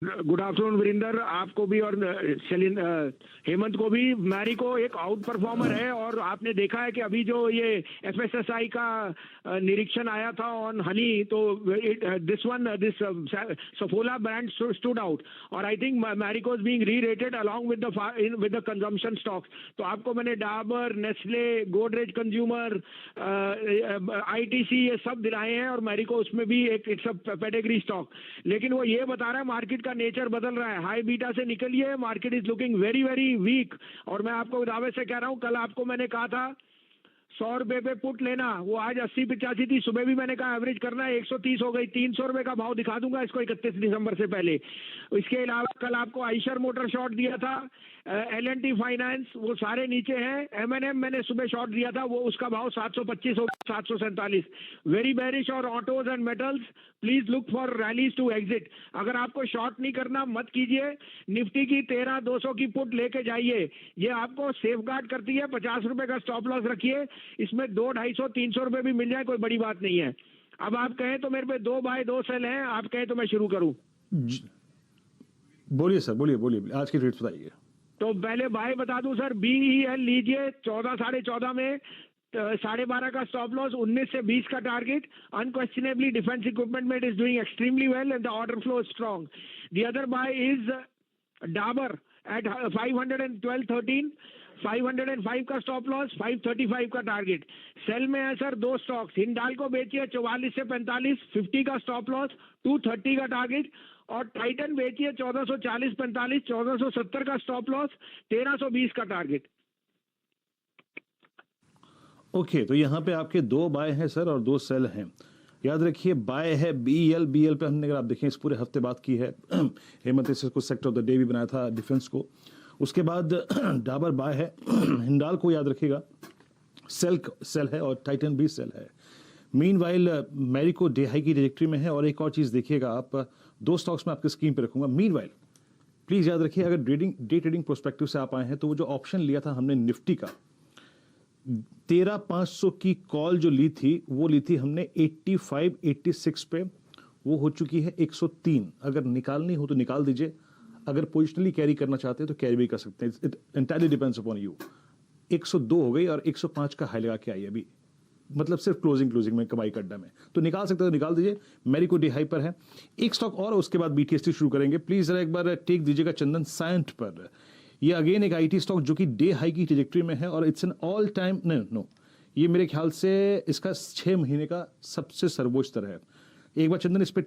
Good afternoon Virendra, आपको भी और हेमंत को भी। मैरिको एक आउट परफॉर्मर है और आपने देखा है कि अभी जो ये एफएसएसआई का निरीक्षण आया था ऑन हनी, तो this Saffola brand stood out और I think Marico is being rerated along with the consumption stocks. तो आपको मैंने Dabur, Nestle, Godrej consumer, ITC ये सब दिलाए हैं और मैरिको उसमें भी एक इट्स अ पेडिग्री स्टॉक। लेकिन वो ये बता रहा है मार्केट का नेचर बदल रहा है, हाई बीटा से निकलिए, market is looking very very weak. और मैं आपको दावे से कह रहा हूं, कल आपको मैंने कहा था 100 रुपए पे पुट लेना, वो आज 80-85 थी। सुबह भी मैंने कहा एवरेज करना है, 130 हो गई। 300 रुपए का भाव दिखा दूंगा इसको 31 दिसंबर से पहले। इसके अलावा कल आपको आइशर मोटर शॉर्ट दिया था, L&T फाइनेंस, वो सारे नीचे हैं। M&M मैंने सुबह शॉर्ट दिया था, वो उसका भाव 725 हो गया, 747। वेरी बेरिश और autos and metals, please look for rallies to exit. अगर आपको शॉर्ट नहीं करना मत कीजिए। निफ्टी की 13,200 की पुट लेके जाइए, ये आपको सेफ गार्ड करती है। 50 रुपए का स्टॉप लॉस रखिए, इसमें 200, 250, 300 रुपए भी मिल जाए, कोई बड़ी बात नहीं है। अब आप कहें तो मेरे पे 2 बाय 2 सेल हैं, आप कहें तो मैं शुरू करूं। बोलिए सर, बोलिए आज के रेट्स बताइए। तो पहले बाय बता दूं सर, BEL लीजिए 14, 14.5 में, 12.5 का स्टॉप लॉस, 19 से 20 का टारगेट। अनक्वेश्चनेबली डिफेंस इक्विपमेंट में it is doing extremely well and the order flow is strong. The other buy is Dabur at 512.13, 505 का स्टॉप लॉस, 535 का टारगेट। सेल में है सर 2 स्टॉक्स, हिंडाल्को बेचिए 44 से 45, 50 का स्टॉप लॉस, 230 का टारगेट। और टाइटन बेचिए 1440-45, 1470 का स्टॉप लॉस, 1320 का टारगेट। ओके, तो यहाँ पे आपके 2 बाय हैं सर और 2 सेल हैं। याद रखिए, बाय है BEL पे हमने, अगर आप देखें, इस पूरे हफ्ते बात की है। हेमंत इससे कुछ सेक्टर ऑफ द डे भी बनाया था डिफेंस को। उसके बाद डाबर बाय है, हिंडाल्को याद रखिएगा सेल है और टाइटन भी सेल है। मीनवाइल मैरिको डे हाई की ट्रैजेक्टरी में है। और एक और चीज़ देखिएगा आप, 2 स्टॉक्स में आपके स्क्रीन पे रखूंगा। मीनवाइल प्लीज़ याद रखिए, अगर डे ट्रेडिंग प्रोस्पेक्टिव से आप आए हैं तो वो जो ऑप्शन लिया था हमने निफ्टी का 13,500 की कॉल जो ली थी, वो ली थी हमने 85-86 पे, वो हो चुकी है 103। अगर निकालनी हो तो निकाल दीजिए, अगर पोजिशनली कैरी करना चाहते हैं तो कैरी भी कर सकते हैं। It entirely depends upon you. 102 हो गई और 105 का हाई लगा के आई अभी, मतलब सिर्फ क्लोजिंग में कमाई का अड्डा में, तो निकाल सकते हो तो निकाल दीजिए। मैरिको डे हाई पर है। एक स्टॉक और, उसके बाद BTST शुरू करेंगे। प्लीज जरा एक बार टेक दीजिएगा चंदन साइंट पर। ये अगेन एक IT स्टॉक जो कि डे हाई की ट्रैजेक्टरी में है और it's an all time no, ये मेरे ख्याल से इसका 6 महीने का सबसे सर्वोच्च स्तर है। एक बार चंदन इस पे